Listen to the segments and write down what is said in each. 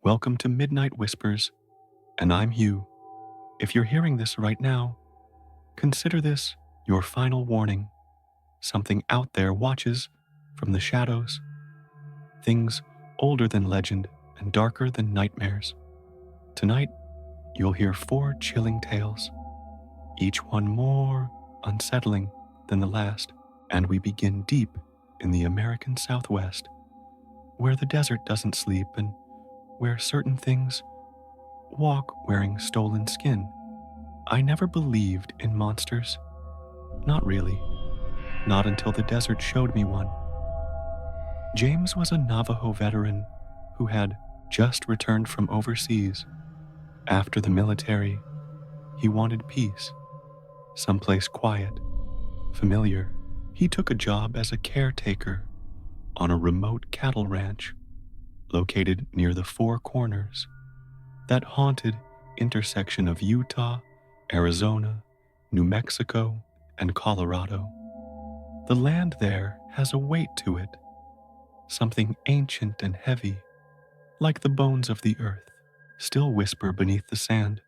Welcome to Midnight Whispers, and I'm Hugh. If you're hearing this right now, consider this your final warning. Something out there watches from the shadows, things older than legend and darker than nightmares. Tonight, you'll hear 4 chilling tales, each one more unsettling than the last, and we begin deep in the American Southwest, where the desert doesn't sleep and where certain things walk wearing stolen skin. I never believed in monsters. Not really. Not until the desert showed me one. James was a Navajo veteran who had just returned from overseas. After the military, he wanted peace, someplace quiet, familiar. He took a job as a caretaker on a remote cattle ranch located near the Four Corners, that haunted intersection of Utah, Arizona, New Mexico, and Colorado. The land there has a weight to it, something ancient and heavy, like the bones of the earth, still whisper beneath the sand.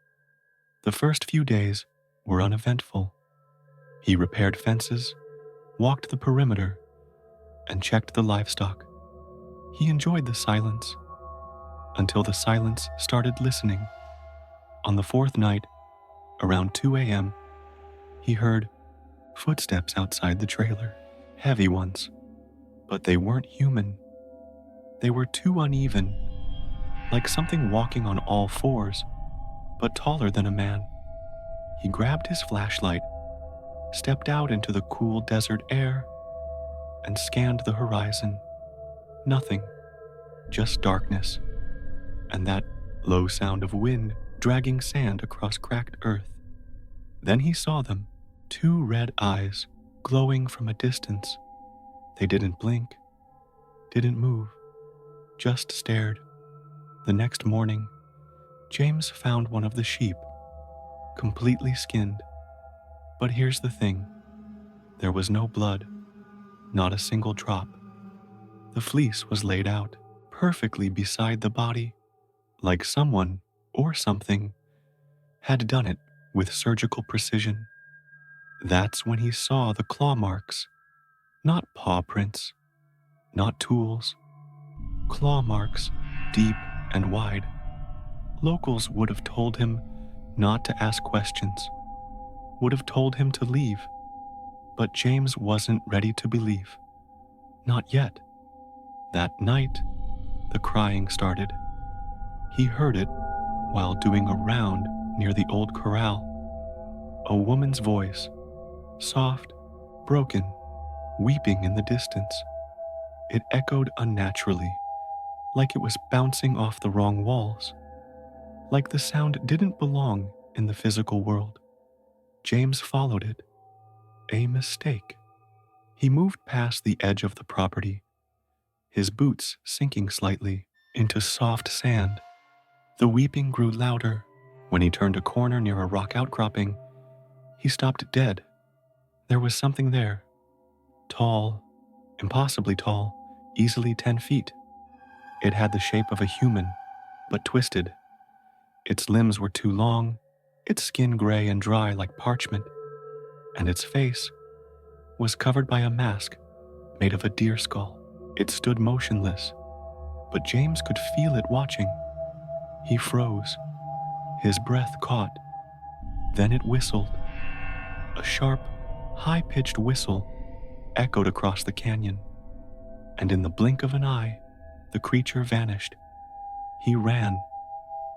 The first few days were uneventful. He repaired fences, walked the perimeter, and checked the livestock. He enjoyed the silence, until the silence started listening. On the 4th night, around 2 a.m., he heard footsteps outside the trailer, heavy ones, but they weren't human. They were too uneven, like something walking on all fours, but taller than a man. He grabbed his flashlight, stepped out into the cool desert air, and scanned the horizon. Nothing, just darkness, and that low sound of wind dragging sand across cracked earth. Then he saw them, 2 red eyes glowing from a distance. They didn't blink, didn't move, just stared. The next morning, James found one of the sheep, completely skinned. But here's the thing, there was no blood, not a single drop. The fleece was laid out, perfectly beside the body, like someone or something had done it with surgical precision. That's when he saw the claw marks, not paw prints, not tools, claw marks deep and wide. Locals would have told him not to ask questions, would have told him to leave, but James wasn't ready to believe. Not yet. That night, the crying started. He heard it while doing a round near the old corral. A woman's voice, soft, broken, weeping in the distance. It echoed unnaturally, like it was bouncing off the wrong walls, like the sound didn't belong in the physical world. James followed it. A mistake. He moved past the edge of the property, his boots sinking slightly into soft sand. The weeping grew louder. When he turned a corner near a rock outcropping, he stopped dead. There was something there. Tall, impossibly tall, easily 10 feet. It had the shape of a human, but twisted. Its limbs were too long, its skin gray and dry like parchment, and its face was covered by a mask made of a deer skull. It stood motionless, but James could feel it watching. He froze. His breath caught. Then it whistled. A sharp, high-pitched whistle echoed across the canyon, and in the blink of an eye, the creature vanished. He ran.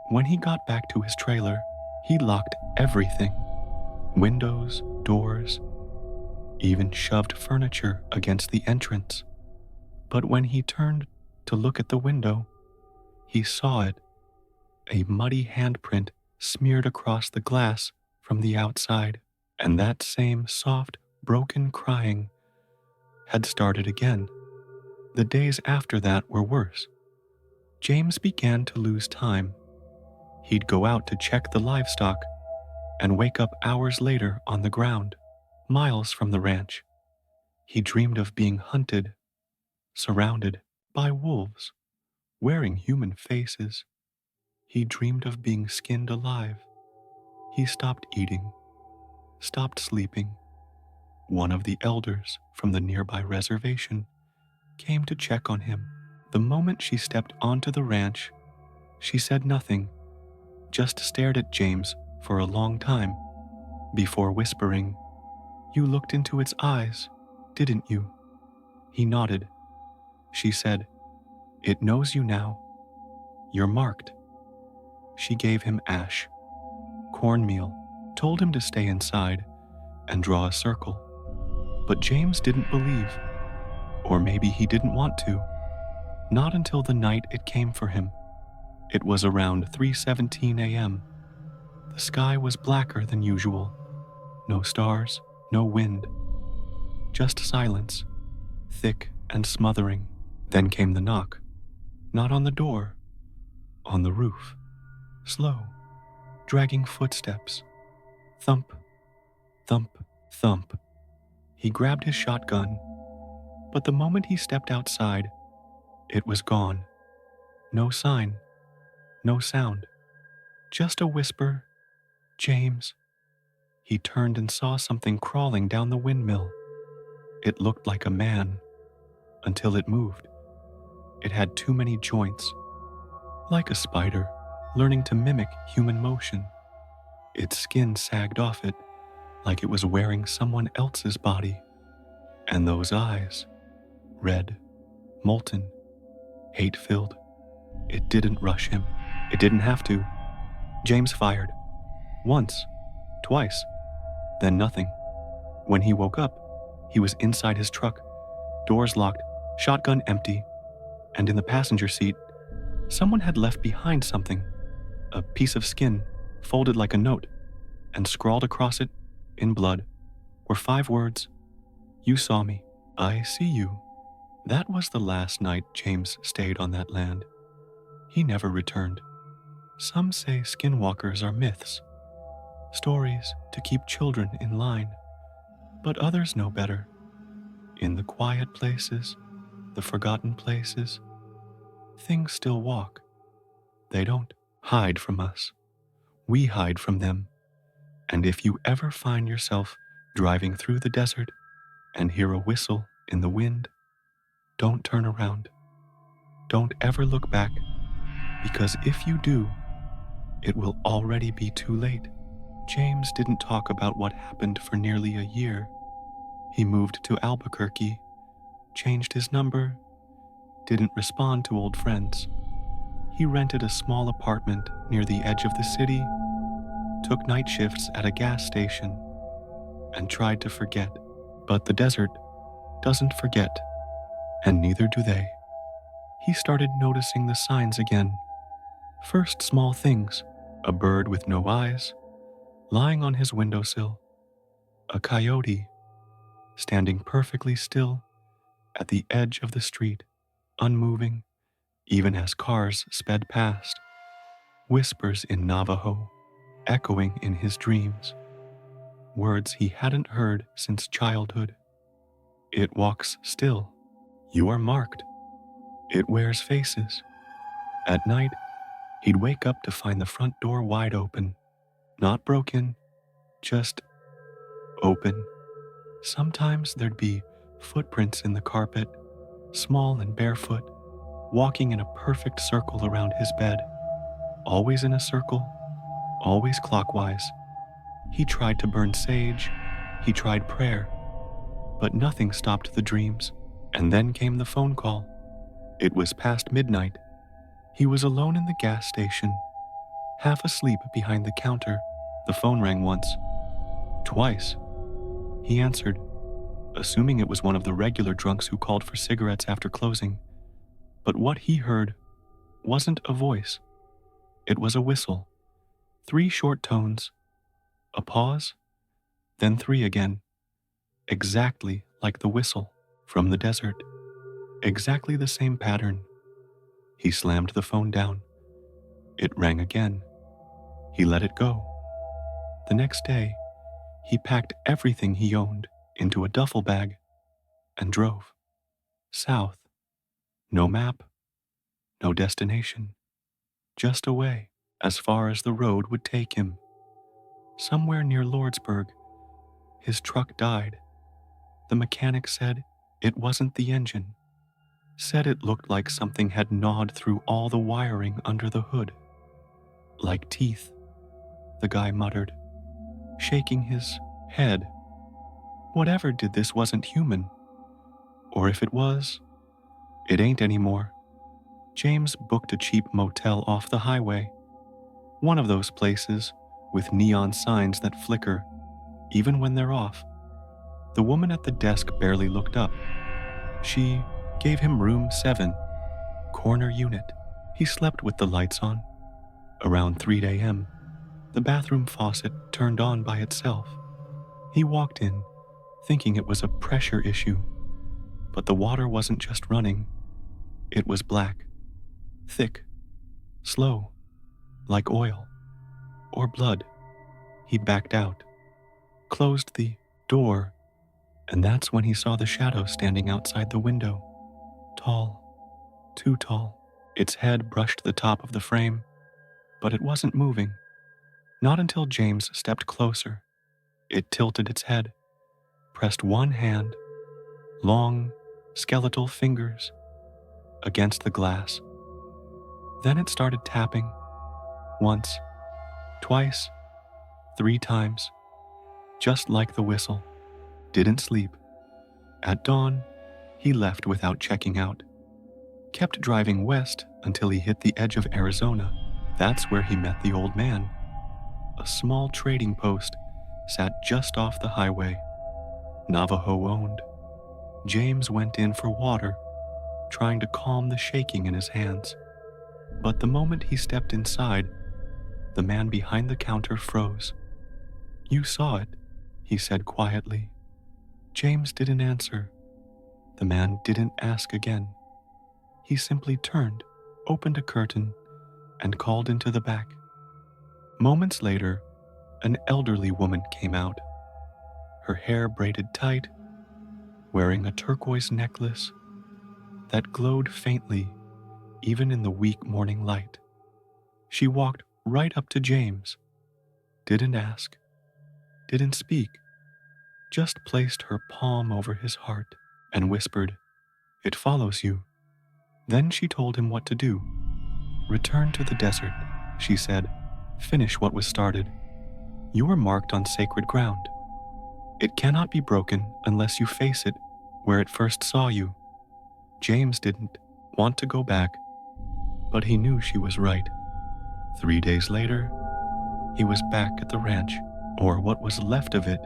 When he got back to his trailer, he locked everything. Windows, doors, even shoved furniture against the entrance. But when he turned to look at the window, he saw it, a muddy handprint smeared across the glass from the outside, and that same soft, broken crying had started again. The days after that were worse. James began to lose time. He'd go out to check the livestock and wake up hours later on the ground, miles from the ranch. He dreamed of being hunted, surrounded by wolves, wearing human faces. He dreamed of being skinned alive. He stopped eating, stopped sleeping. One of the elders from the nearby reservation came to check on him. The moment she stepped onto the ranch, she said nothing, just stared at James for a long time before whispering, "You looked into its eyes, didn't you?" He nodded. She said, "It knows you now. You're marked." She gave him ash, cornmeal, told him to stay inside and draw a circle. But James didn't believe, or maybe he didn't want to. Not until the night it came for him. It was around 3:17 a.m. The sky was blacker than usual. No stars, no wind. Just silence, thick and smothering. Then came the knock. Not on the door, on the roof. Slow, dragging footsteps. Thump, thump, thump. He grabbed his shotgun, but the moment he stepped outside, it was gone. No sign, no sound. Just a whisper, "James." He turned and saw something crawling down the windmill. It looked like a man, until it moved. It had too many joints, like a spider, learning to mimic human motion. Its skin sagged off it, like it was wearing someone else's body. And those eyes, red, molten, hate-filled. It didn't rush him. It didn't have to. James fired. Once, twice, then nothing. When he woke up, he was inside his truck, doors locked, shotgun empty, and in the passenger seat, someone had left behind something, a piece of skin folded like a note, and scrawled across it, in blood, were 5 words, "You saw me. I see you." That was the last night James stayed on that land. He never returned. Some say skinwalkers are myths, stories to keep children in line, but others know better. In the quiet places, the forgotten places, things still walk. They don't hide from us. We hide from them. And if you ever find yourself driving through the desert and hear a whistle in the wind, don't turn around. Don't ever look back, because if you do, it will already be too late. James didn't talk about what happened for nearly a year. He moved to Albuquerque, changed his number, didn't respond to old friends. He rented a small apartment near the edge of the city, took night shifts at a gas station, and tried to forget. But the desert doesn't forget, and neither do they. He started noticing the signs again. First small things, a bird with no eyes, lying on his windowsill, a coyote, standing perfectly still at the edge of the street, unmoving, even as cars sped past, whispers in Navajo, echoing in his dreams, words he hadn't heard since childhood. It walks still. You are marked. It wears faces. At night, he'd wake up to find the front door wide open, not broken, just open. Sometimes there'd be footprints in the carpet, small and barefoot, walking in a perfect circle around his bed, always in a circle, always clockwise. He tried to burn sage, he tried prayer, but nothing stopped the dreams. And then came the phone call. It was past midnight. He was alone in the gas station, half asleep behind the counter. The phone rang once, twice. He answered, assuming it was one of the regular drunks who called for cigarettes after closing. But what he heard wasn't a voice. It was a whistle. 3 short tones, a pause, then 3 again. Exactly like the whistle from the desert. Exactly the same pattern. He slammed the phone down. It rang again. He let it go. The next day, he packed everything he owned into a duffel bag and drove south. No map, no destination, just away. as far as the road would take him. Somewhere near Lordsburg, his truck died. The mechanic said it wasn't the engine, said it looked like something had gnawed through all the wiring under the hood. Like teeth, the guy muttered, shaking his head. Whatever did this wasn't human. Or if it was, it ain't anymore. James booked a cheap motel off the highway, one of those places with neon signs that flicker even when they're off. The woman at the desk barely looked up. She gave him room 7, corner unit. He slept with the lights on. Around 3 a.m., the bathroom faucet turned on by itself. He walked in, thinking it was a pressure issue, but the water wasn't just running. It was black, thick, slow, like oil or blood. He backed out, closed the door, and that's when he saw the shadow standing outside the window. Tall, too tall. Its head brushed the top of the frame, but it wasn't moving. Not until James stepped closer. It tilted its head, pressed one hand, long, skeletal fingers, against the glass. Then it started tapping. Once, twice, 3 times, just like the whistle. Didn't sleep. At dawn, he left without checking out. Kept driving west until he hit the edge of Arizona. That's where he met the old man. A small trading post sat just off the highway, Navajo-owned. James went in for water, trying to calm the shaking in his hands. But the moment he stepped inside, the man behind the counter froze. "You saw it," he said quietly. James didn't answer. The man didn't ask again. He simply turned, opened a curtain, and called into the back. Moments later, an elderly woman came out, her hair braided tight, wearing a turquoise necklace that glowed faintly even in the weak morning light. She walked right up to James, didn't ask, didn't speak, just placed her palm over his heart and whispered, "It follows you." Then she told him what to do. "Return to the desert," she said. "Finish what was started. You are marked on sacred ground. It cannot be broken unless you face it where it first saw you." James didn't want to go back, but he knew she was right. 3 days later, he was back at the ranch, or what was left of it.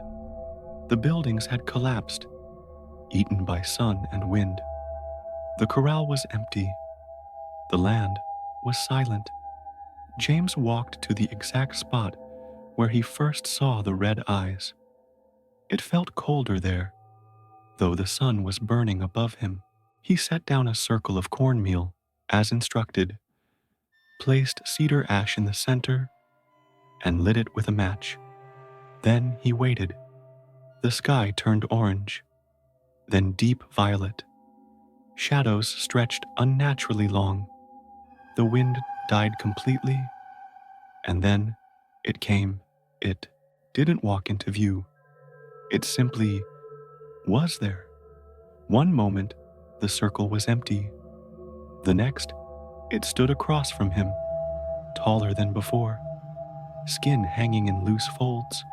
The buildings had collapsed, eaten by sun and wind. The corral was empty. The land was silent. James walked to the exact spot where he first saw the red eyes. It felt colder there, though the sun was burning above him. He set down a circle of cornmeal, as instructed, placed cedar ash in the center, and lit it with a match. Then he waited. The sky turned orange, then deep violet. Shadows stretched unnaturally long. The wind died completely, and then it came. It didn't walk into view. It simply was there. One moment, the circle was empty. The next, it stood across from him, taller than before, skin hanging in loose folds,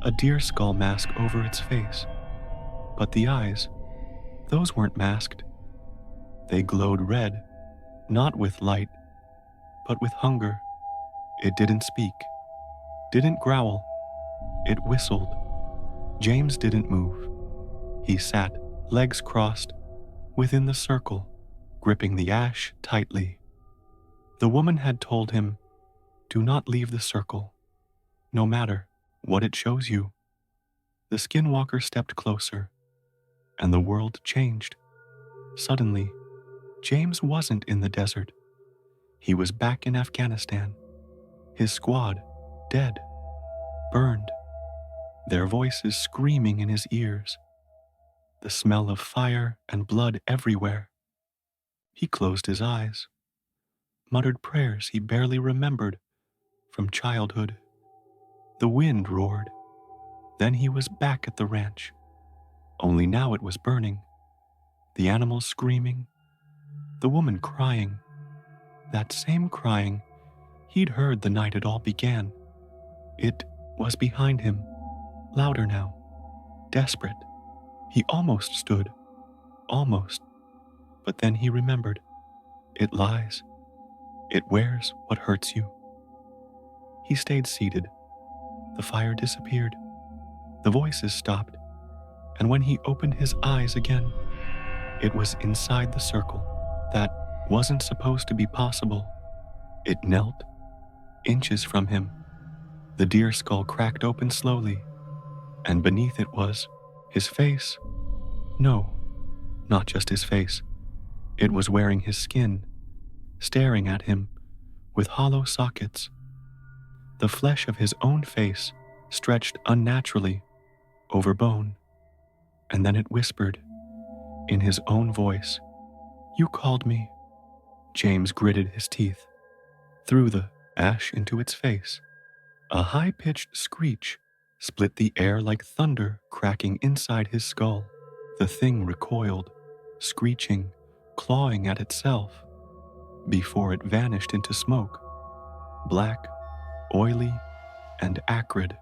a deer skull mask over its face. But the eyes, those weren't masked. They glowed red, not with light, but with hunger. It didn't speak, didn't growl. It whistled. James didn't move. He sat, legs crossed, within the circle, gripping the ash tightly. The woman had told him, "Do not leave the circle, no matter what it shows you." The Skinwalker stepped closer, and the world changed. Suddenly, James wasn't in the desert. He was back in Afghanistan. His squad, dead, burned, their voices screaming in his ears, the smell of fire and blood everywhere. He closed his eyes, muttered prayers he barely remembered from childhood. The wind roared. Then he was back at the ranch. Only now it was burning. The animals screaming. The woman crying. That same crying he'd heard the night it all began. It was behind him, louder now, desperate. He almost stood. Almost. But then he remembered. It lies. It wears what hurts you. He stayed seated. The fire disappeared. The voices stopped. And when he opened his eyes again, it was inside the circle. That wasn't supposed to be possible. It knelt, inches from him. The deer skull cracked open slowly, and beneath it was his face. No, not just his face. It was wearing his skin, staring at him with hollow sockets. The flesh of his own face stretched unnaturally over bone, and then it whispered in his own voice, "You called me." James gritted his teeth, threw the ash into its face. A high-pitched screech split the air like thunder cracking inside his skull. The thing recoiled, screeching, clawing at itself, before it vanished into smoke, black, oily, and acrid.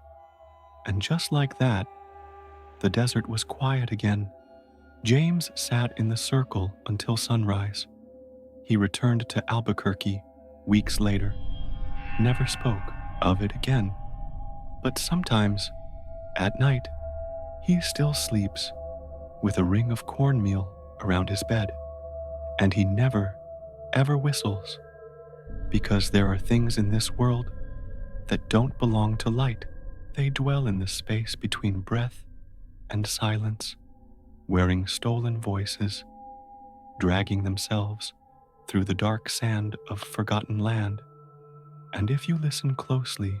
And just like that, the desert was quiet again. James sat in the circle until sunrise. He returned to Albuquerque weeks later, never spoke of it again. But sometimes, at night, he still sleeps with a ring of cornmeal around his bed, and he never, ever whistles, because there are things in this world that don't belong to light. They dwell in the space between breath and silence, wearing stolen voices, dragging themselves through the dark sand of forgotten land. And if you listen closely,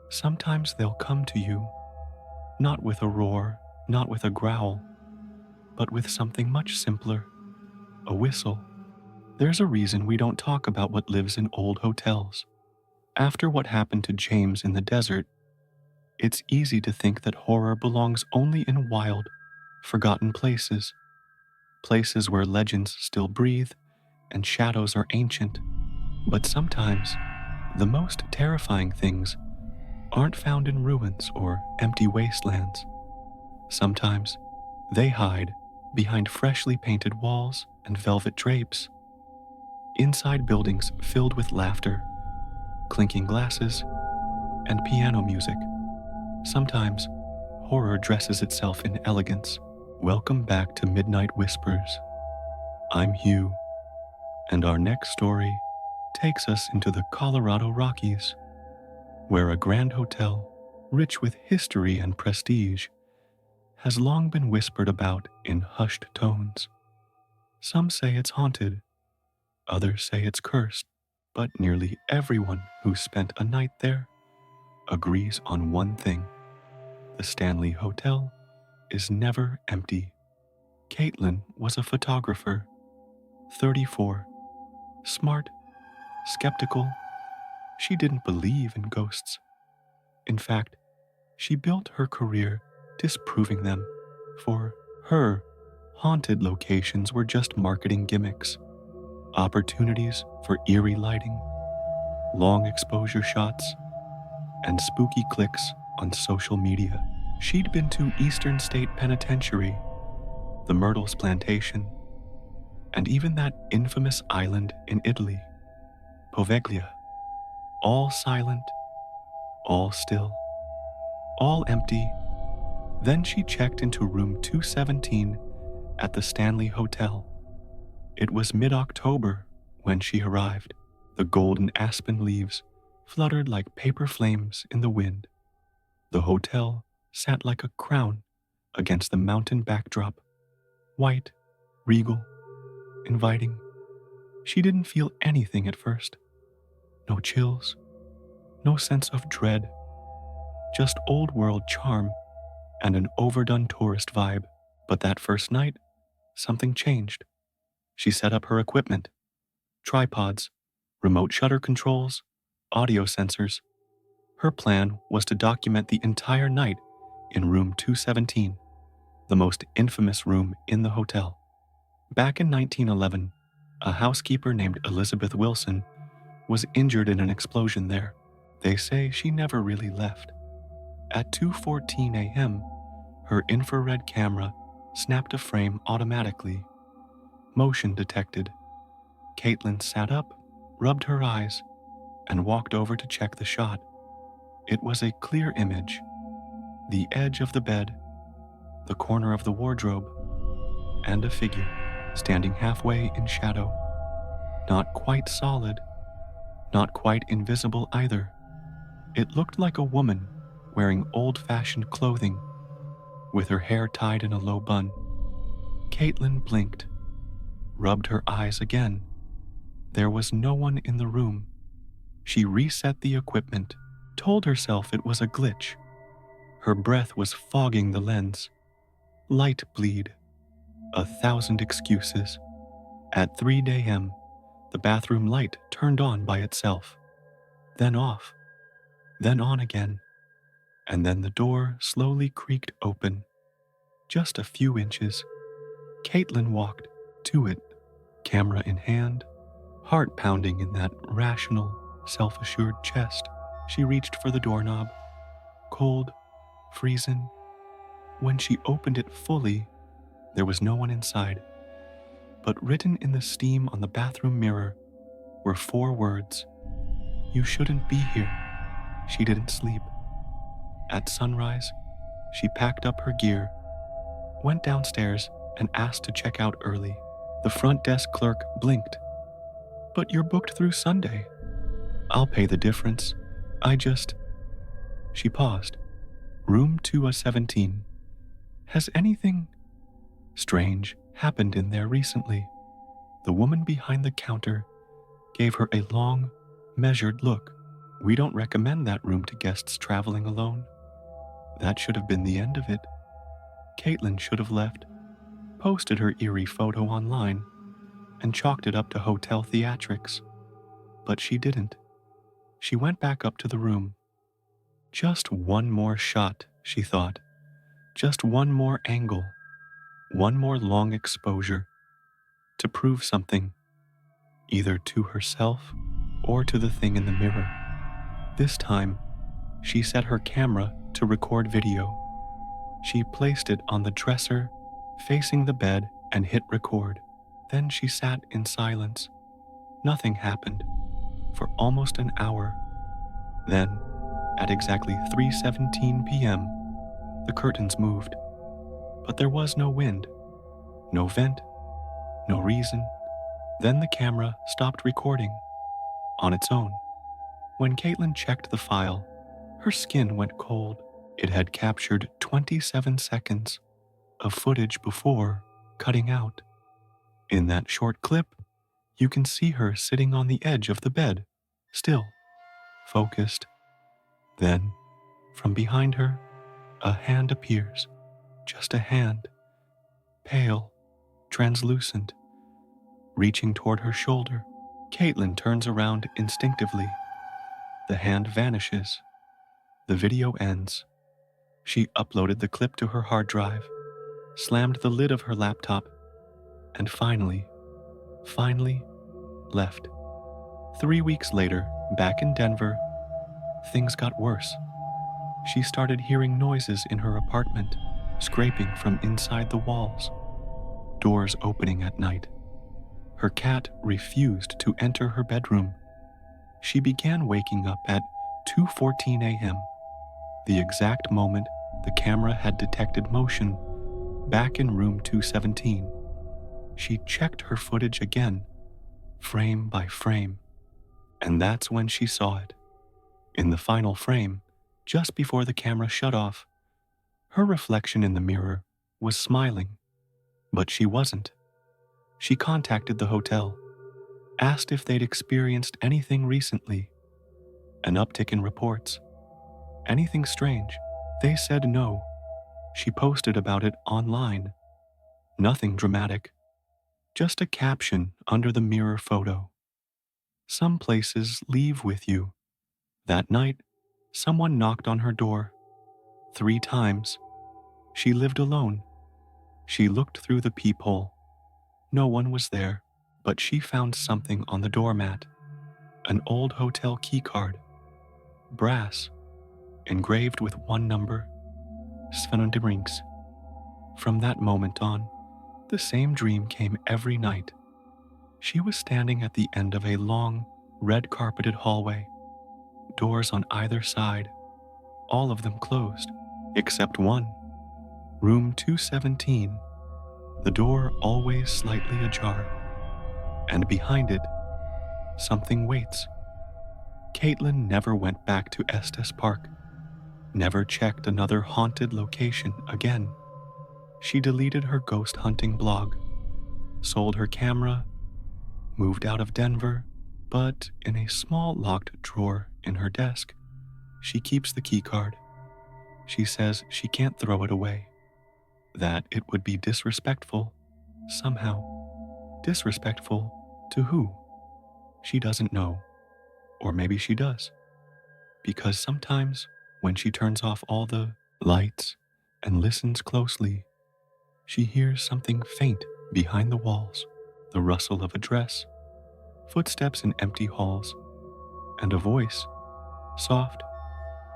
sometimes they'll come to you, not with a roar, not with a growl, but with something much simpler, a whistle. There's a reason we don't talk about what lives in old hotels. After what happened to James in the desert, it's easy to think that horror belongs only in wild, forgotten places, places where legends still breathe and shadows are ancient. But sometimes, the most terrifying things aren't found in ruins or empty wastelands. Sometimes, they hide behind freshly painted walls and velvet drapes, inside buildings filled with laughter, clinking glasses, and piano music. Sometimes, horror dresses itself in elegance. Welcome back to Midnight Whispers. I'm Hugh, and our next story takes us into the Colorado Rockies, where a grand hotel, rich with history and prestige, has long been whispered about in hushed tones. Some say it's haunted, others say it's cursed, but nearly everyone who spent a night there agrees on one thing: the Stanley Hotel is never empty. Caitlin was a photographer, 34, smart, skeptical. She didn't believe in ghosts. In fact, she built her career disproving them. For her, haunted locations were just marketing gimmicks, opportunities for eerie lighting, long exposure shots, and spooky clicks on social media. She'd been to Eastern State Penitentiary, the Myrtles Plantation, and even that infamous island in Italy, Poveglia. All silent, all still, all empty. Then she checked into room 217 at the Stanley Hotel. It was mid-October when she arrived. The golden aspen leaves fluttered like paper flames in the wind. The hotel sat like a crown against the mountain backdrop, white, regal, inviting. She didn't feel anything at first. No chills, no sense of dread, just old-world charm and an overdone tourist vibe. But that first night, something changed. She set up her equipment: tripods, remote shutter controls, audio sensors. Her plan was to document the entire night in room 217, the most infamous room in the hotel. Back in 1911, a housekeeper named Elizabeth Wilson was injured in an explosion there. They say she never really left. At 2:14 a.m., her infrared camera snapped a frame automatically. Motion detected. Caitlin sat up, rubbed her eyes, and walked over to check the shot. It was a clear image. The edge of the bed, the corner of the wardrobe, and a figure standing halfway in shadow. Not quite solid, not quite invisible either. It looked like a woman wearing old-fashioned clothing, with her hair tied in a low bun. Caitlin blinked, rubbed her eyes again. There was no one in the room. She reset the equipment, told herself it was a glitch. Her breath was fogging the lens. Light bleed. 1,000 excuses. At 3 a.m., the bathroom light turned on by itself, then off, then on again, and then the door slowly creaked open. Just a few inches. Caitlin walked to it, camera in hand, heart pounding in that rational, self-assured chest. She reached for the doorknob. Cold, freezing. When she opened it fully, there was no one inside. But written in the steam on the bathroom mirror were 4 words. You shouldn't be here. She didn't sleep. At sunrise, she packed up her gear, went downstairs, and asked to check out early. The front desk clerk blinked. But you're booked through Sunday. I'll pay the difference. She paused. Room 217. Has anything strange happened in there recently? The woman behind the counter gave her a long, measured look. We don't recommend that room to guests traveling alone. That should have been the end of it. Caitlin should have left, posted her eerie photo online, and chalked it up to hotel theatrics. But she didn't. She went back up to the room. Just one more shot, she thought. Just one more angle. One more long exposure. To prove something, either to herself or to the thing in the mirror. This time, she set her camera to record video. She placed it on the dresser, facing the bed, and hit record. Then she sat in silence. Nothing happened for almost an hour. Then, at exactly 3:17 p.m., the curtains moved. But there was no wind, no vent, no reason. Then the camera stopped recording on its own. When Caitlin checked the file, her skin went cold. It had captured 27 seconds of footage before cutting out. In that short clip, you can see her sitting on the edge of the bed, still, focused. Then, from behind her, a hand appears. Just a hand, pale, translucent, reaching toward her shoulder. Caitlin turns around instinctively. The hand vanishes. The video ends. She uploaded the clip to her hard drive, slammed the lid of her laptop, and finally left. 3 weeks later, back in Denver, things got worse. She started hearing noises in her apartment, scraping from inside the walls, doors opening at night. Her cat refused to enter her bedroom. She began waking up at 2:14 a.m., the exact moment the camera had detected motion back in room 217. She checked her footage again, frame by frame, and that's when she saw it. In the final frame, just before the camera shut off, her reflection in the mirror was smiling, but she wasn't. She contacted the hotel, asked if they'd experienced anything recently, an uptick in reports, anything strange. They said no. She posted about it online. Nothing dramatic, just a caption under the mirror photo. Some places leave with you, That night, someone knocked on her door 3 times. She lived alone. She looked through the peephole. No one was there, but she found something on the doormat. An old hotel keycard, brass, engraved with one number, Svenondrinks. From that moment on, the same dream came every night. She was standing at the end of a long, red-carpeted hallway, doors on either side, all of them closed, except one, room 217, the door always slightly ajar, and behind it, something waits. Caitlin never went back to Estes Park, never checked another haunted location again. She deleted her ghost hunting blog, sold her camera, moved out of Denver, but in a small locked drawer in her desk, she keeps the keycard. She says she can't throw it away, that it would be disrespectful somehow. Disrespectful to who? She doesn't know. Or maybe she does. Because sometimes when she turns off all the lights and listens closely, she hears something faint behind the walls, the rustle of a dress, footsteps in empty halls, and a voice, soft,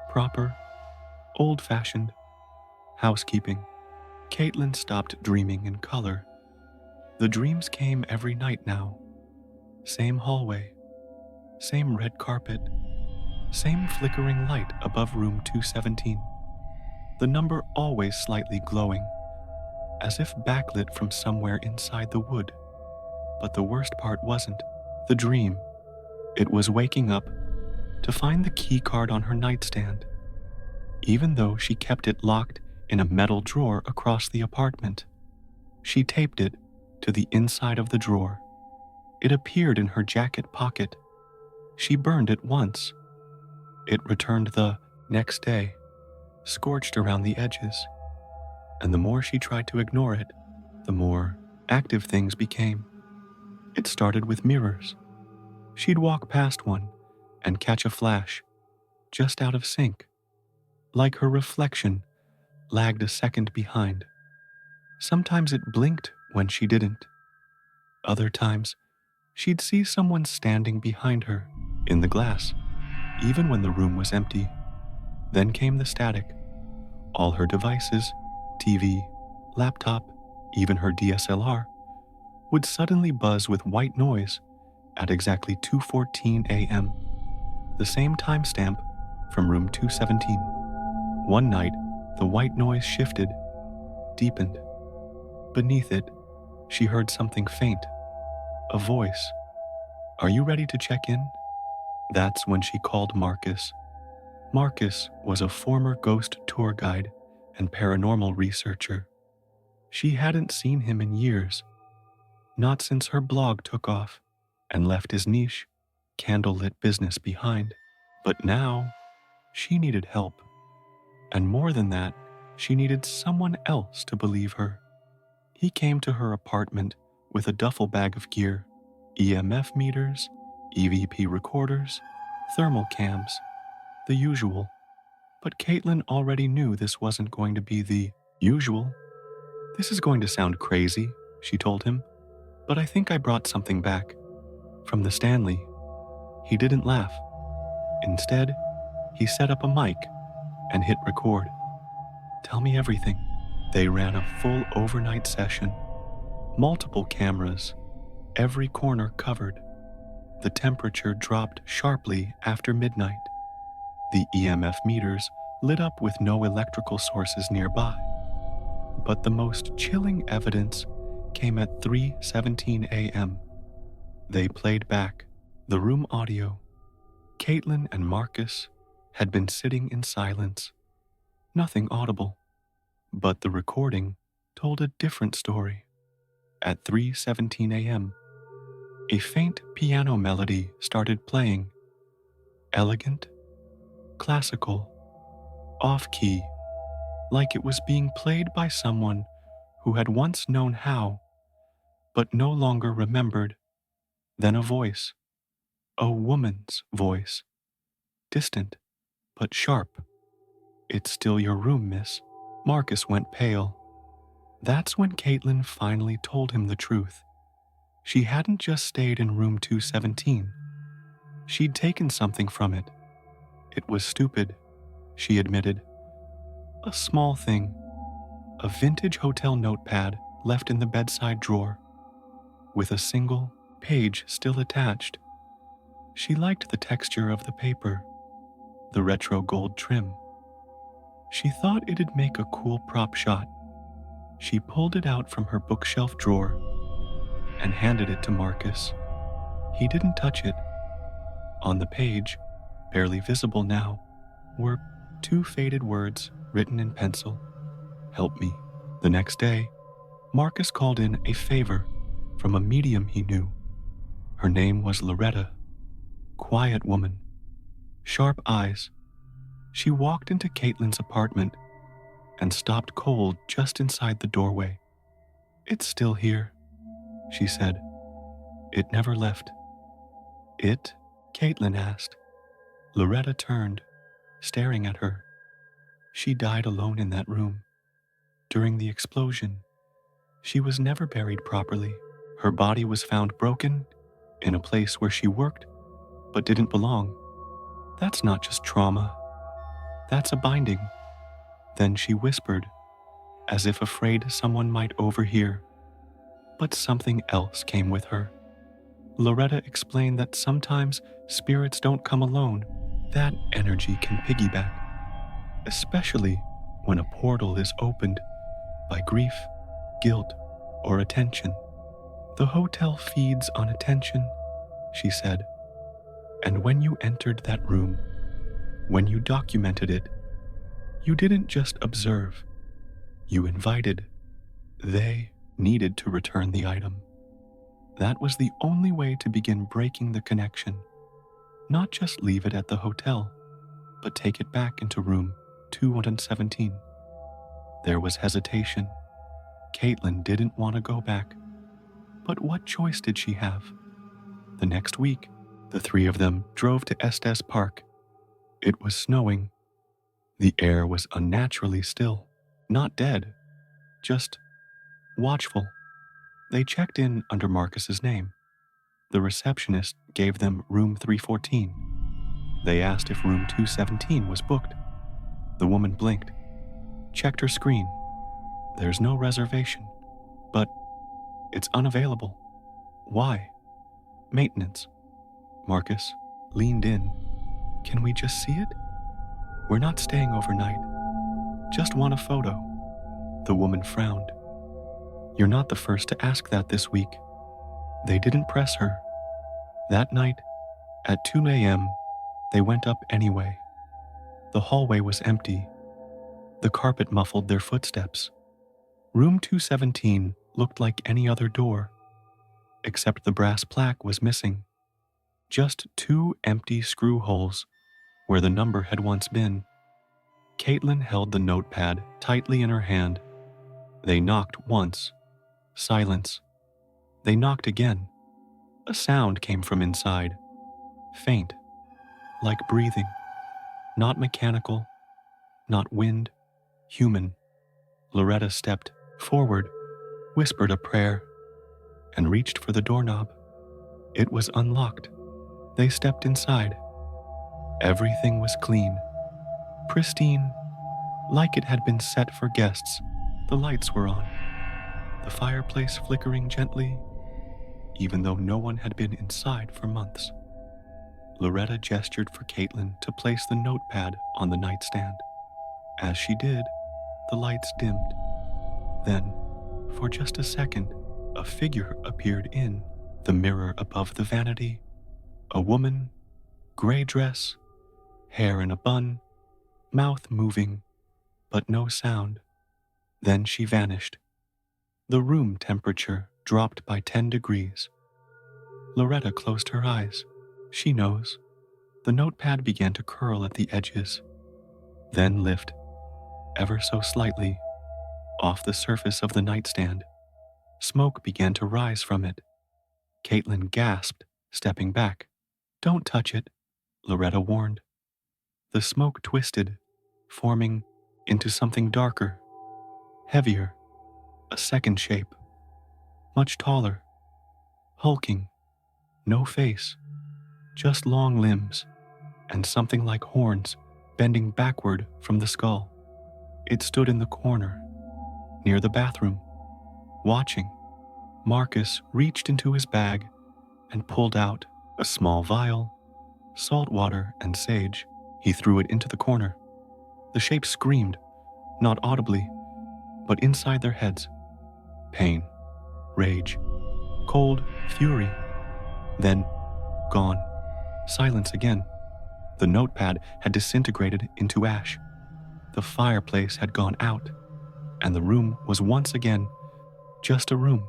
proper, old-fashioned, housekeeping. Caitlin stopped dreaming in color. The dreams came every night now. Same hallway, same red carpet, same flickering light above room 217. The number always slightly glowing, as if backlit from somewhere inside the wood. But the worst part wasn't the dream. It was waking up to find the key card on her nightstand, even though she kept it locked in a metal drawer across the apartment. She taped it to the inside of the drawer. It appeared in her jacket pocket. She burned it once. It returned the next day, scorched around the edges. And the more she tried to ignore it, the more active things became. It started with mirrors. She'd walk past one and catch a flash, just out of sync, like her reflection lagged a second behind. Sometimes it blinked when she didn't. Other times, she'd see someone standing behind her in the glass, even when the room was empty. Then came the static. All her devices, TV, laptop, even her DSLR, would suddenly buzz with white noise at exactly 2:14 a.m., the same timestamp from room 217. One night, the white noise shifted, deepened. Beneath it, she heard something faint, a voice. "Are you ready to check in?" That's when she called Marcus. Marcus was a former ghost tour guide and paranormal researcher. She hadn't seen him in years, not since her blog took off and left his niche, candlelit business behind. But now, she needed help. And more than that, she needed someone else to believe her. He came to her apartment with a duffel bag of gear, EMF meters, EVP recorders, thermal cams, the usual. But Caitlin already knew this wasn't going to be the usual. "This is going to sound crazy," she told him, "but I think I brought something back. From the Stanley." He didn't laugh. Instead, he set up a mic and hit record. "Tell me everything." They ran a full overnight session. Multiple cameras, every corner covered. The temperature dropped sharply after midnight. The EMF meters lit up with no electrical sources nearby. But the most chilling evidence came at 3:17 a.m. They played back the room audio. Caitlin and Marcus had been sitting in silence, nothing audible. But the recording told a different story. At 3:17 a.m., a faint piano melody started playing. Elegant, classical, off-key, like it was being played by someone who had once known how, but no longer remembered. Then a voice, a woman's voice, distant, but sharp. "It's still your room, miss." Marcus went pale. That's when Caitlin finally told him the truth. She hadn't just stayed in room 217. She'd taken something from it. It was stupid, she admitted. A small thing. A vintage hotel notepad left in the bedside drawer, with a single page still attached. She liked the texture of the paper, the retro gold trim. She thought it'd make a cool prop shot. She pulled it out from her bookshelf drawer and handed it to Marcus. He didn't touch it. On the page, barely visible now, were 2 faded words written in pencil. "Help me." The next day, Marcus called in a favor from a medium he knew. Her name was Loretta. Quiet woman, sharp eyes. She walked into Caitlin's apartment and stopped cold just inside the doorway. "It's still here," she said. "It never left." "It?" Caitlin asked. Loretta turned, staring at her. "She died alone in that room. During the explosion, she was never buried properly. Her body was found broken in a place where she worked but didn't belong. That's not just trauma. That's a binding." Then she whispered, as if afraid someone might overhear. But something else came with her. Loretta explained that sometimes spirits don't come alone. That energy can piggyback, especially when a portal is opened by grief, guilt, or attention. "The hotel feeds on attention," she said. "And when you entered that room, when you documented it, you didn't just observe, you invited. They needed to return the item. That was the only way to begin breaking the connection. Not just leave it at the hotel, but take it back into room 217. There was hesitation. Caitlin didn't want to go back. But what choice did she have? The next week, the 3 of them drove to Estes Park. It was snowing. The air was unnaturally still. Not dead, just watchful. They checked in under Marcus's name. The receptionist gave them room 314. They asked if room 217 was booked. The woman blinked, checked her screen. "There's no reservation, but it's unavailable." "Why?" "Maintenance." Marcus leaned in. "Can we just see it? We're not staying overnight. Just want a photo." The woman frowned. "You're not the first to ask that this week." They didn't press her. That night, at 2 a.m., they went up anyway. The hallway was empty. The carpet muffled their footsteps. Room 217 looked like any other door, except the brass plaque was missing. Just 2 empty screw holes where the number had once been. Caitlin held the notepad tightly in her hand. They knocked once. Silence. They knocked again. A sound came from inside. Faint, like breathing. Not mechanical, not wind, human. Loretta stepped forward, whispered a prayer, and reached for the doorknob. It was unlocked. They stepped inside. Everything was clean, pristine, like it had been set for guests. The lights were on, the fireplace flickering gently, even though no one had been inside for months. Loretta gestured for Caitlin to place the notepad on the nightstand. As she did, the lights dimmed. Then, for just a second, a figure appeared in the mirror above the vanity. A woman, gray dress, hair in a bun, mouth moving, but no sound. Then she vanished. The room temperature dropped by 10 degrees. Loretta closed her eyes. She knows. The notepad began to curl at the edges, then lift, ever so slightly, off the surface of the nightstand. Smoke began to rise from it. Caitlin gasped, stepping back. "Don't touch it," Loretta warned. The smoke twisted, forming into something darker, heavier, a second shape, much taller, hulking, no face, just long limbs, and something like horns bending backward from the skull. It stood in the corner, near the bathroom, watching. Marcus reached into his bag and pulled out a small vial, salt water and sage. He threw it into the corner. The shape screamed, not audibly, but inside their heads. Pain, rage, cold fury. Then, gone. Silence again. The notepad had disintegrated into ash. The fireplace had gone out, and the room was once again just a room.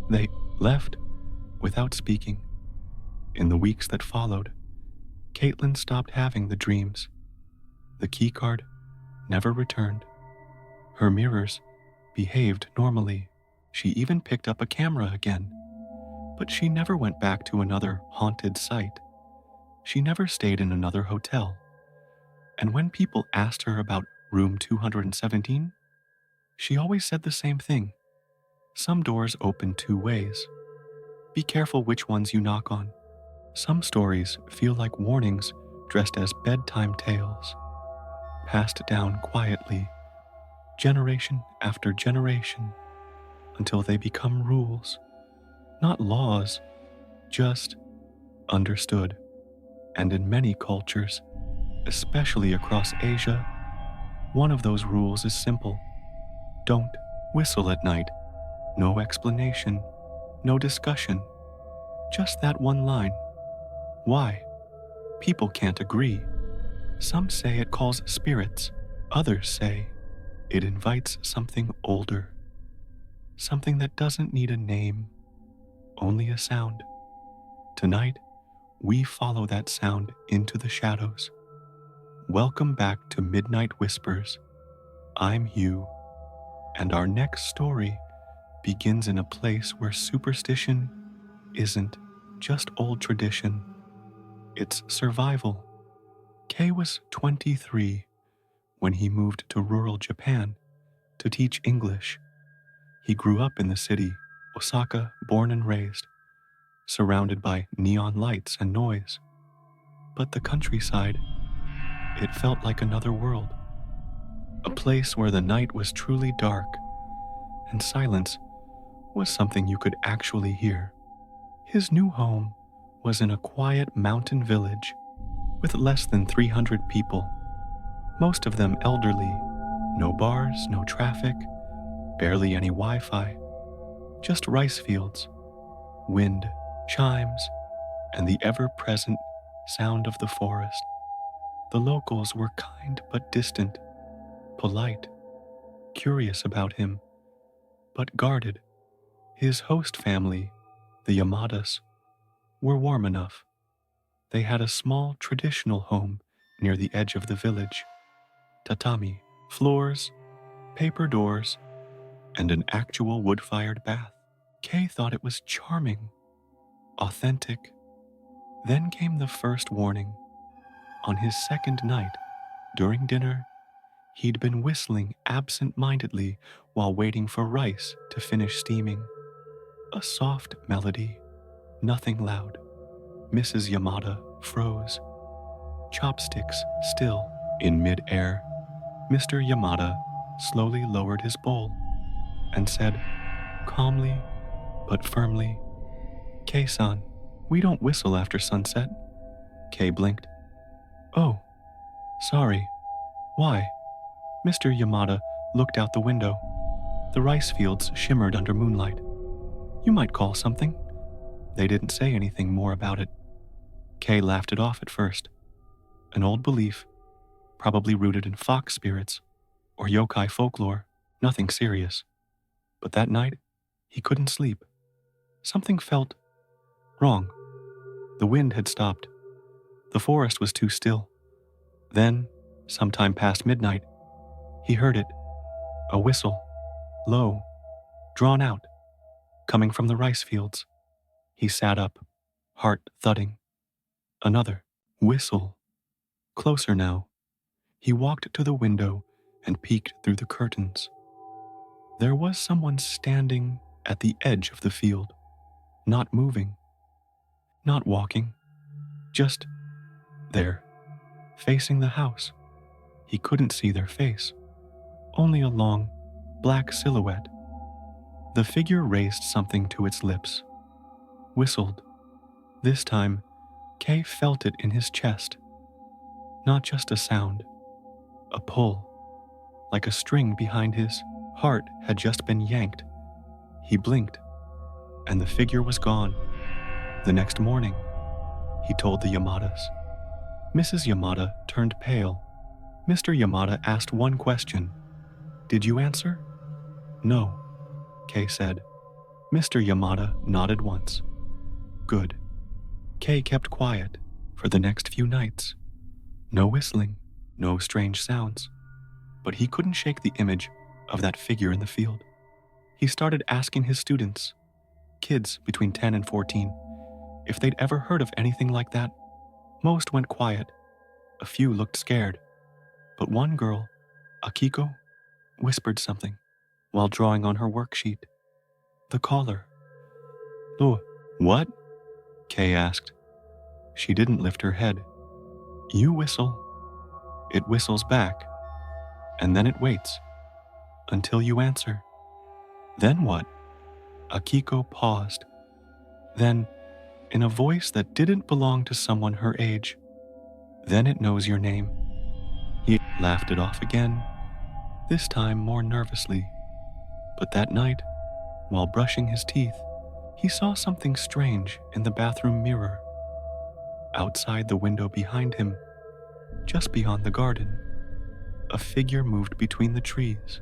They left without speaking. In the weeks that followed, Caitlin stopped having the dreams. The keycard never returned. Her mirrors behaved normally. She even picked up a camera again. But she never went back to another haunted site. She never stayed in another hotel. And when people asked her about room 217, she always said the same thing. Some doors open two ways. Be careful which ones you knock on. Some stories feel like warnings dressed as bedtime tales, passed down quietly, generation after generation, until they become rules, not laws, just understood. And in many cultures, especially across Asia, one of those rules is simple. Don't whistle at night. No explanation, no discussion, just that one line. Why? People can't agree. Some say it calls spirits. Others say it invites something older. Something that doesn't need a name, only a sound. Tonight, we follow that sound into the shadows. Welcome back to Midnight Whispers. I'm Hugh, and our next story begins in a place where superstition isn't just old tradition. It's survival. Kay was 23 when he moved to rural Japan to teach English. He grew up in the city, Osaka, born and raised, surrounded by neon lights and noise. But the countryside, it felt like another world. A place where the night was truly dark and silence was something you could actually hear. His new home was in a quiet mountain village with less than 300 people, most of them elderly. No bars, no traffic, barely any Wi-Fi, just rice fields, wind, chimes, and the ever-present sound of the forest. The locals were kind but distant, polite, curious about him, but guarded. His host family, the Yamadas, were warm enough. They had a small traditional home near the edge of the village. Tatami, floors, paper doors, and an actual wood-fired bath. Kay thought it was charming, authentic. Then came the first warning. On his second night, during dinner, he'd been whistling absent-mindedly while waiting for rice to finish steaming. A soft melody, nothing loud. Mrs. Yamada froze, chopsticks still in mid-air. Mr. Yamada slowly lowered his bowl and said, calmly but firmly, Kei-san, we don't whistle after sunset. Kei blinked. Oh, sorry. Why? Mr. Yamada looked out the window. The rice fields shimmered under moonlight. You might call something. They didn't say anything more about it. Kay laughed it off at first. An old belief, probably rooted in fox spirits or yokai folklore, nothing serious. But that night, he couldn't sleep. Something felt wrong. The wind had stopped. The forest was too still. Then, sometime past midnight, he heard it. A whistle, low, drawn out, coming from the rice fields. He sat up, heart thudding. Another whistle, closer now, He walked to the window and peeked through the curtains. There was someone standing at the edge of the field, not moving, not walking, just there, facing the house. He couldn't see their face, only a long, black silhouette. The figure raised something to its lips, whistled. This time, Kay felt it in his chest. Not just a sound, a pull, like a string behind his heart had just been yanked. He blinked, and the figure was gone. The next morning, he told the Yamadas. Mrs. Yamada turned pale. Mr. Yamada asked one question. Did you answer? No, Kay said. Mr. Yamada nodded once. Good. Kay kept quiet for the next few nights. No whistling, no strange sounds. But he couldn't shake the image of that figure in the field. He started asking his students, kids between 10 and 14, if they'd ever heard of anything like that. Most went quiet. A few looked scared. But one girl, Akiko, whispered something while drawing on her worksheet. The caller. Oh, what? Kay asked. She didn't lift her head. You whistle. It whistles back, and then it waits until you answer. Then what? Akiko paused. Then, in a voice that didn't belong to someone her age, then it knows your name. He laughed it off again, this time more nervously. But that night, while brushing his teeth, he saw something strange in the bathroom mirror. Outside the window behind him, just beyond the garden, a figure moved between the trees,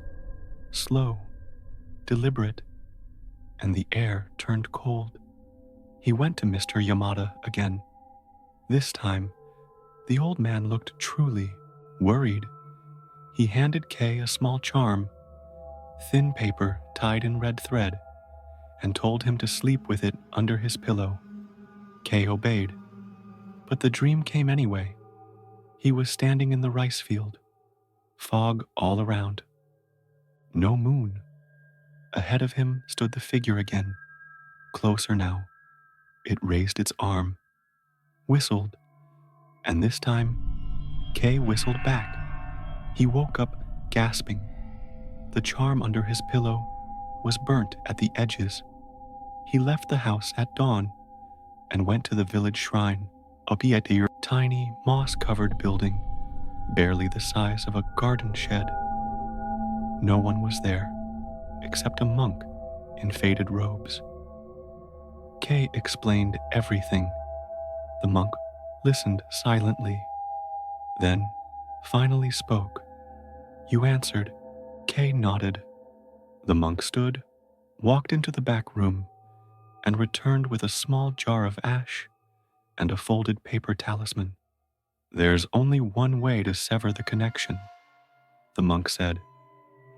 slow, deliberate, and the air turned cold. He went to Mr. Yamada again. This time, the old man looked truly worried. He handed Kay a small charm, thin paper tied in red thread, and told him to sleep with it under his pillow. Kay obeyed, but the dream came anyway. He was standing in the rice field, fog all around. No moon. Ahead of him stood the figure again, closer now. It raised its arm, whistled, and this time, Kay whistled back. He woke up gasping. The charm under his pillow was burnt at the edges. He left the house at dawn and went to the village shrine, a tiny, moss-covered building, barely the size of a garden shed. No one was there, except a monk in faded robes. Kay explained everything. The monk listened silently, then finally spoke. You answered. Kay nodded. The monk stood, walked into the back room, and returned with a small jar of ash and a folded paper talisman. There's only one way to sever the connection, the monk said.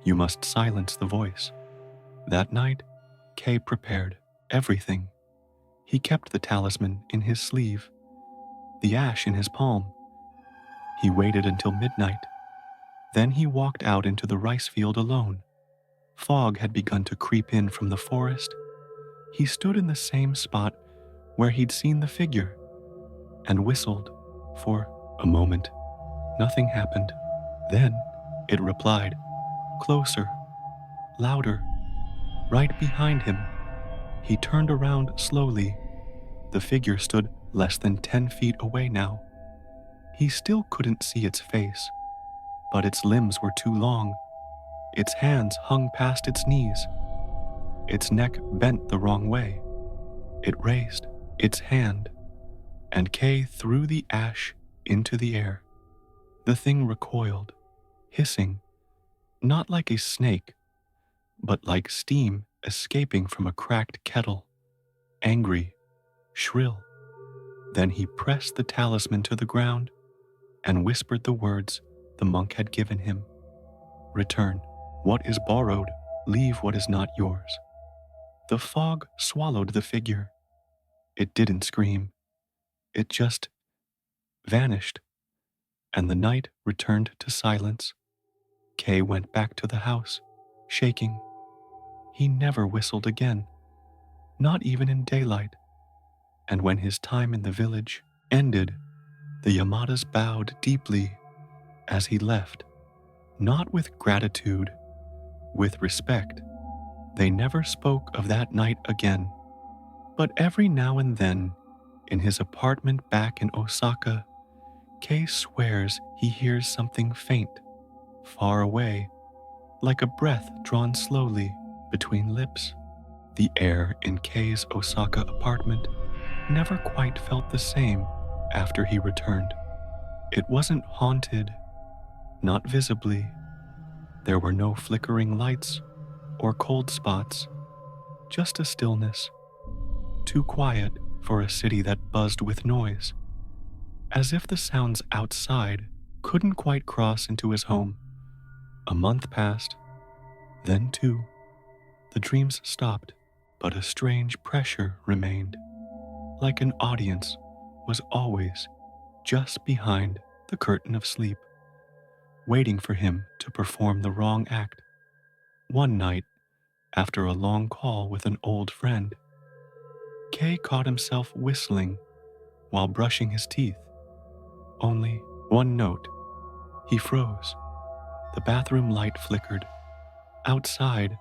You must silence the voice. That night, Kay prepared everything. He kept the talisman in his sleeve, the ash in his palm. He waited until midnight. Then he walked out into the rice field alone. Fog had begun to creep in from the forest. He stood in the same spot where he'd seen the figure and whistled for a moment. Nothing happened. Then it replied, closer, louder, right behind him. He turned around slowly. The figure stood less than 10 feet away now. He still couldn't see its face, but its limbs were too long. Its hands hung past its knees. Its neck bent the wrong way. It raised its hand, and Kay threw the ash into the air. The thing recoiled, hissing, not like a snake, but like steam escaping from a cracked kettle, angry, shrill. Then he pressed the talisman to the ground and whispered the words the monk had given him. Return what is borrowed, leave what is not yours. The fog swallowed the figure. It didn't scream. It just vanished. and the night returned to silence. Kay went back to the house, shaking. He never whistled again, not even in daylight. And when his time in the village ended, the Yamadas bowed deeply as he left, not with gratitude, with respect. They never spoke of that night again. But every now and then, in his apartment back in Osaka, Kei swears he hears something faint, far away, like a breath drawn slowly between lips. The air in Kei's Osaka apartment never quite felt the same after he returned. It wasn't haunted, not visibly. There were no flickering lights or cold spots, just a stillness, too quiet for a city that buzzed with noise, as if the sounds outside couldn't quite cross into his home. A month passed, then two. The dreams stopped, but a strange pressure remained, like an audience was always just behind the curtain of sleep, waiting for him to perform the wrong act. One night, after a long call with an old friend, Kay caught himself whistling while brushing his teeth. Only one note. He froze. The bathroom light flickered. Outside,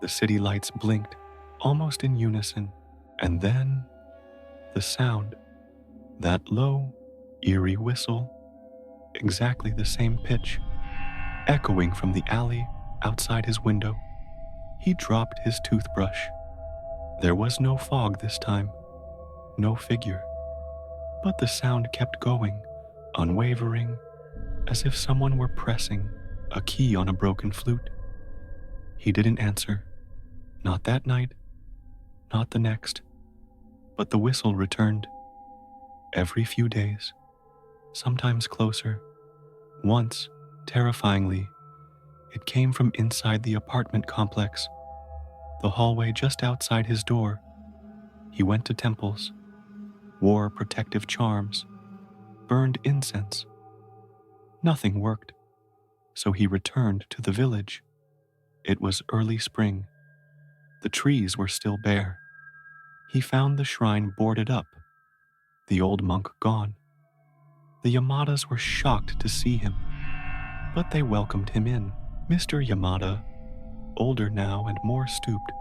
the city lights blinked, almost in unison. And then, the sound. That low, eerie whistle, exactly the same pitch, echoing from the alley outside his window. He dropped his toothbrush. There was no fog this time, no figure. But the sound kept going, unwavering, as if someone were pressing a key on a broken flute. He didn't answer. Not that night, not the next. But the whistle returned. Every few days, sometimes closer. Once, terrifyingly, it came from inside the apartment complex, the hallway just outside his door. He went to temples, wore protective charms, burned incense. Nothing worked, so he returned to the village. It was early spring. The trees were still bare. He found the shrine boarded up, the old monk gone. The Yamadas were shocked to see him, but they welcomed him in. Mr. Yamada, older now and more stooped,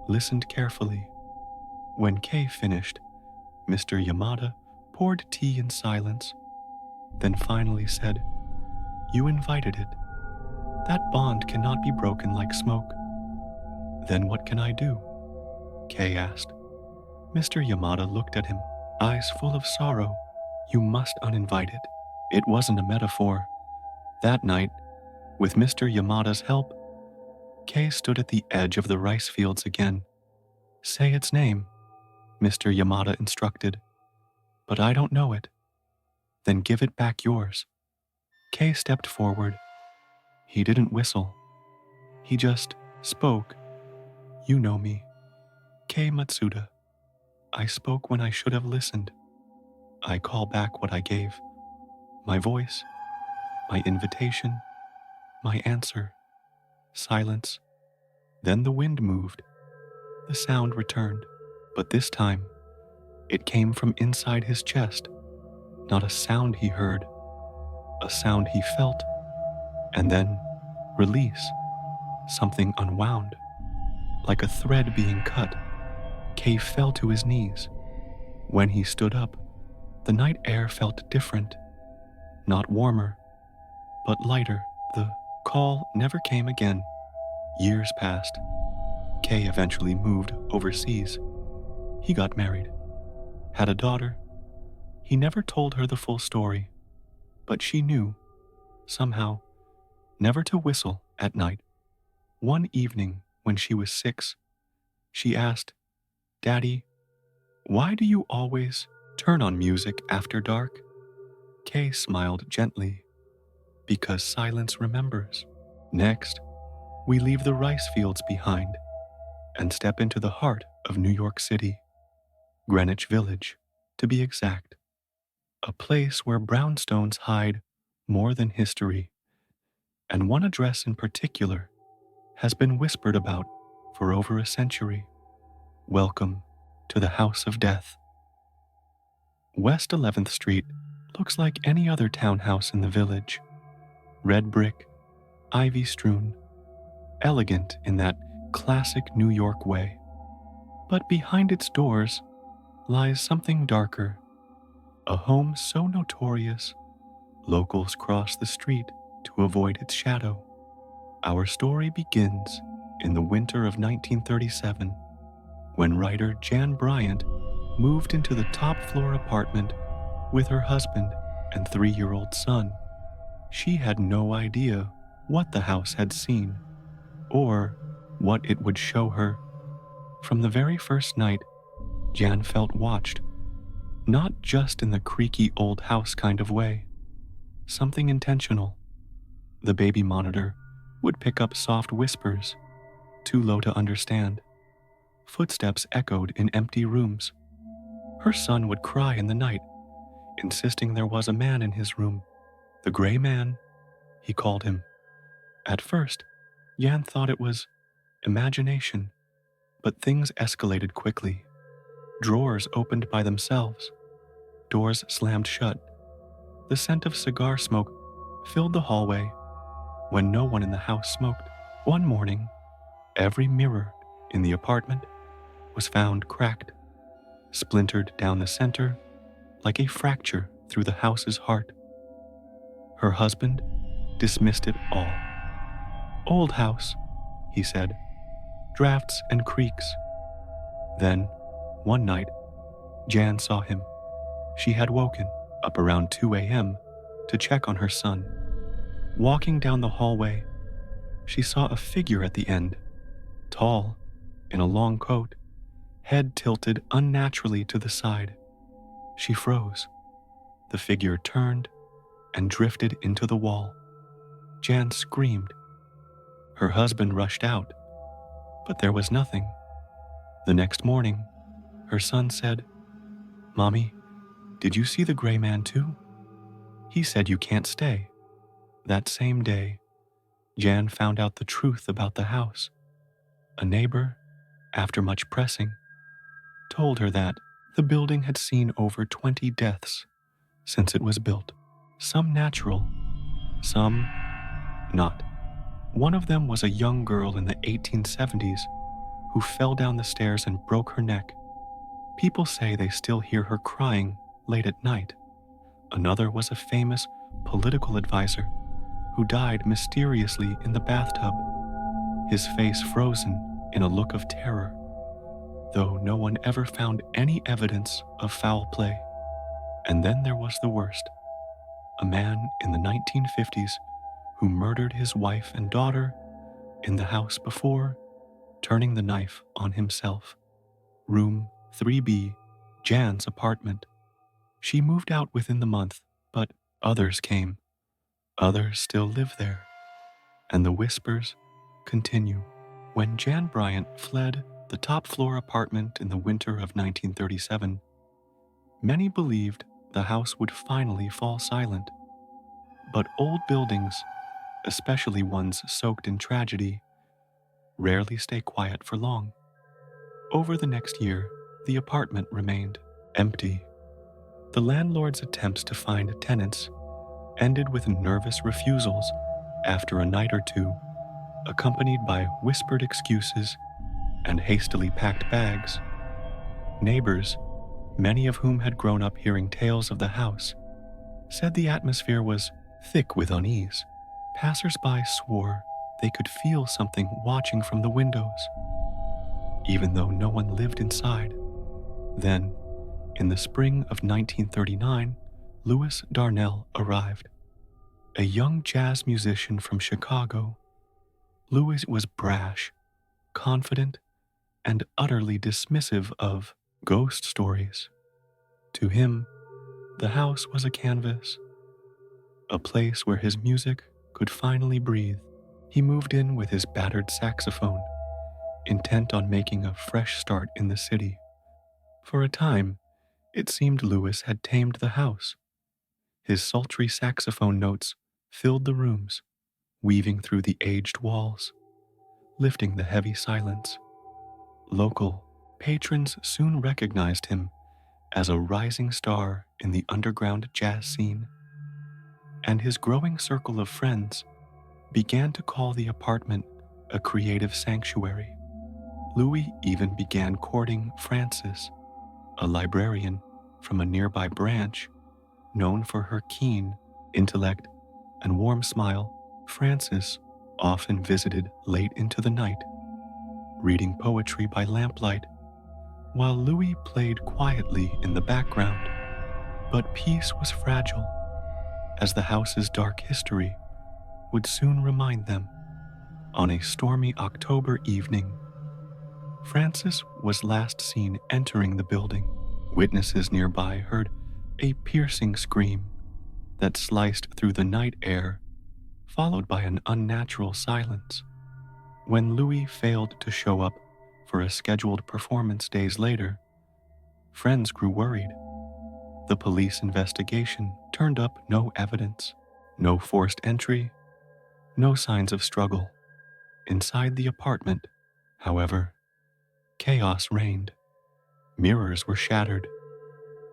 listened carefully. When Kay finished, Mr. Yamada poured tea in silence, then finally said, "You invited it. That bond cannot be broken like smoke." "Then what can I do?" Kay asked. Mr. Yamada looked at him, eyes full of sorrow. "You must uninvite it." It wasn't a metaphor. That night, with Mr. Yamada's help, Kay stood at the edge of the rice fields again. "Say its name," Mr. Yamada instructed. "But I don't know it." "Then give it back yours." Kay stepped forward. He didn't whistle. He just spoke. "You know me. Kei Matsuda. I spoke when I should have listened. I call back what I gave. My voice, my invitation, my answer. Silence. Then the wind moved. The sound returned, but this time, it came from inside his chest. Not a sound he heard, a sound he felt, and then release. Something unwound, like a thread being cut. Kay fell to his knees. When he stood up, the night air felt different, not warmer, but lighter. The call never came again. Years passed. Kay eventually moved overseas. He got married, had a daughter. He never told her the full story, but she knew, somehow, never to whistle at night. One evening when she was 6, she asked, "Daddy, why do you always turn on music after dark?" Kay smiled gently, "Because silence remembers." Next, we leave the rice fields behind and step into the heart of New York City, Greenwich Village, to be exact. A place where brownstones hide more than history, and one address in particular has been whispered about for over a century. Welcome to the House of Death. West 11th Street looks like any other townhouse in the village. Red brick, ivy strewn, elegant in that classic New York way. But behind its doors lies something darker, a home so notorious, locals cross the street to avoid its shadow. Our story begins in the winter of 1937, when writer Jan Bryant moved into the top-floor apartment with her husband and 3-year-old son. She had no idea what the house had seen or what it would show her. From the very first night, Jan felt watched, not just in the creaky old house kind of way, something intentional. The baby monitor would pick up soft whispers, too low to understand. Footsteps echoed in empty rooms. Her son would cry in the night, insisting there was a man in his room. The gray man, he called him. At first, Jan thought it was imagination, but things escalated quickly. Drawers opened by themselves. Doors slammed shut. The scent of cigar smoke filled the hallway when no one in the house smoked. One morning, every mirror in the apartment was found cracked, splintered down the center like a fracture through the house's heart. Her husband dismissed it all. Old house, he said, drafts and creaks. Then, one night, Jan saw him. She had woken up around 2 a.m. to check on her son. Walking down the hallway, she saw a figure at the end, tall, in a long coat, head tilted unnaturally to the side. She froze. The figure turned and drifted into the wall. Jan screamed. Her husband rushed out, but there was nothing. The next morning, her son said, "Mommy, did you see the gray man too? He said you can't stay." That same day, Jan found out the truth about the house. A neighbor, after much pressing, told her that the building had seen over 20 deaths since it was built. Some natural, some not. One of them was a young girl in the 1870s who fell down the stairs and broke her neck. People say they still hear her crying late at night. Another was a famous political advisor who died mysteriously in the bathtub, his face frozen in a look of terror, though no one ever found any evidence of foul play. And then there was the worst, a man in the 1950s who murdered his wife and daughter in the house before turning the knife on himself. Room 3B, Jan's apartment. She moved out within the month, but others came. Others still live there, and the whispers continue. When Jan Bryant fled the top-floor apartment in the winter of 1937, many believed the house would finally fall silent. But old buildings, especially ones soaked in tragedy, rarely stay quiet for long. Over the next year, the apartment remained empty. The landlord's attempts to find tenants ended with nervous refusals after a night or two, accompanied by whispered excuses and hastily packed bags. Neighbors, many of whom had grown up hearing tales of the house, said the atmosphere was thick with unease. Passers-by swore they could feel something watching from the windows, even though no one lived inside. Then, in the spring of 1939, Louis Darnell arrived, a young jazz musician from Chicago. Louis was brash, confident, and utterly dismissive of ghost stories. To him, the house was a canvas, a place where his music could finally breathe. He moved in with his battered saxophone, intent on making a fresh start in the city. For a time, it seemed Louis had tamed the house. His sultry saxophone notes filled the rooms, weaving through the aged walls, lifting the heavy silence. Local patrons soon recognized him as a rising star in the underground jazz scene, and his growing circle of friends began to call the apartment a creative sanctuary. Louis even began courting Frances, a librarian from a nearby branch known for her keen intellect and warm smile. Frances often visited late into the night, reading poetry by lamplight, while Louis played quietly in the background. But peace was fragile, as the house's dark history would soon remind them. On a stormy October evening, Frances was last seen entering the building. Witnesses nearby heard a piercing scream that sliced through the night air, followed by an unnatural silence. When Louis failed to show up for a scheduled performance days later, friends grew worried. The police investigation turned up no evidence, no forced entry, no signs of struggle. Inside the apartment, however, chaos reigned. Mirrors were shattered,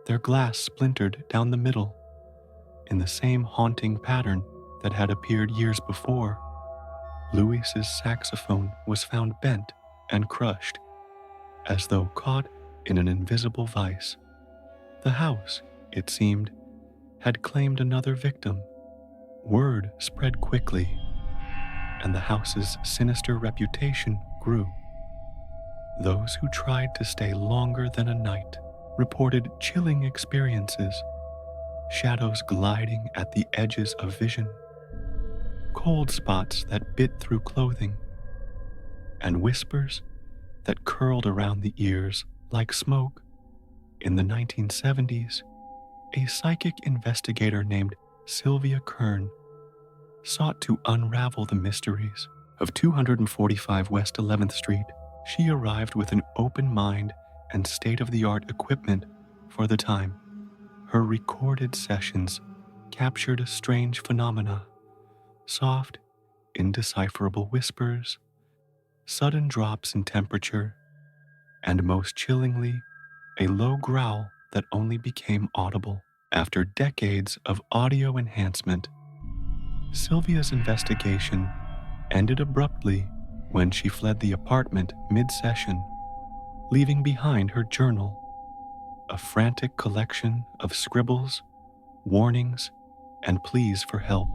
their glass splintered down the middle in the same haunting pattern that had appeared years before. Louis's saxophone was found bent and crushed, as though caught in an invisible vice. The house, it seemed, had claimed another victim. Word spread quickly, and the house's sinister reputation grew. Those who tried to stay longer than a night reported chilling experiences, shadows gliding at the edges of vision, cold spots that bit through clothing, and whispers that curled around the ears like smoke. In the 1970s, a psychic investigator named Sylvia Kern sought to unravel the mysteries of 245 West 11th Street. She arrived with an open mind and state-of-the-art equipment for the time. Her recorded sessions captured strange phenomena: soft, indecipherable whispers, sudden drops in temperature, and most chillingly, a low growl that only became audible. After decades of audio enhancement, Sylvia's investigation ended abruptly when she fled the apartment mid-session, leaving behind her journal, a frantic collection of scribbles, warnings, and pleas for help.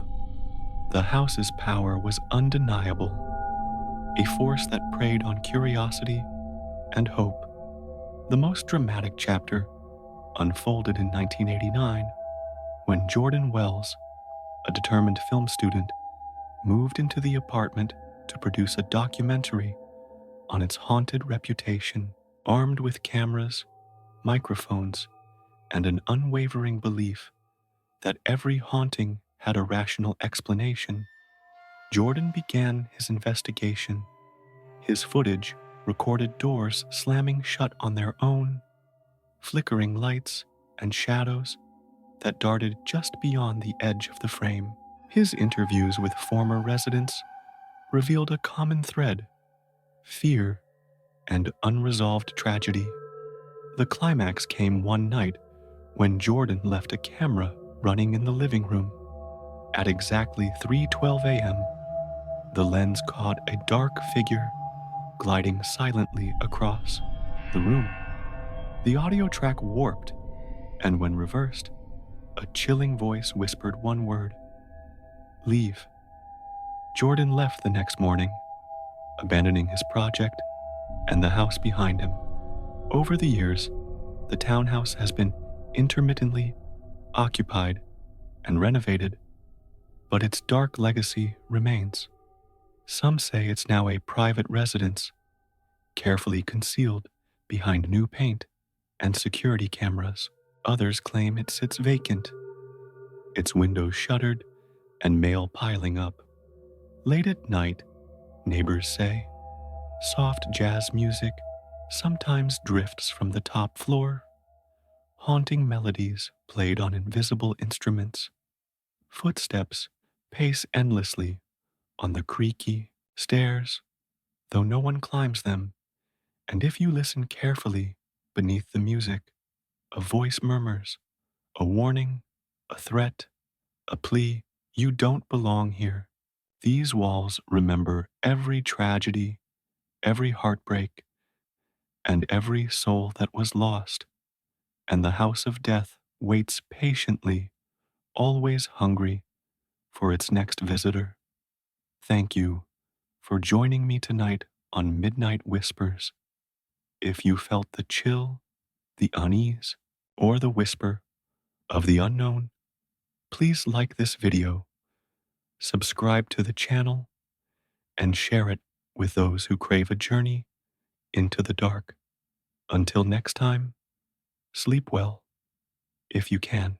The house's power was undeniable, a force that preyed on curiosity and hope. The most dramatic chapter unfolded in 1989, when Jordan Wells, a determined film student, moved into the apartment to produce a documentary on its haunted reputation. Armed with cameras, microphones, and an unwavering belief that every haunting had a rational explanation, Jordan began his investigation. His footage recorded doors slamming shut on their own, flickering lights and shadows that darted just beyond the edge of the frame. His interviews with former residents revealed a common thread: fear and unresolved tragedy. The climax came one night when Jordan left a camera running in the living room. At exactly 3:12 a.m., the lens caught a dark figure gliding silently across the room. The audio track warped, and when reversed, a chilling voice whispered one word: leave. Jordan left the next morning, abandoning his project and the house behind him. Over the years, the townhouse has been intermittently occupied and renovated, but its dark legacy remains. Some say it's now a private residence, carefully concealed behind new paint and security cameras. Others claim it sits vacant, its windows shuttered and mail piling up. Late at night, neighbors say, soft jazz music sometimes drifts from the top floor, haunting melodies played on invisible instruments. Footsteps pace endlessly on the creaky stairs, though no one climbs them. And if you listen carefully beneath the music, a voice murmurs, a warning, a threat, a plea. You don't belong here. These walls remember every tragedy, every heartbreak, and every soul that was lost. And the house of death waits patiently, always hungry for its next visitor. Thank you for joining me tonight on Midnight Whispers. If you felt the chill, the unease, or the whisper of the unknown, please like this video, subscribe to the channel, and share it with those who crave a journey into the dark. Until next time, sleep well if you can.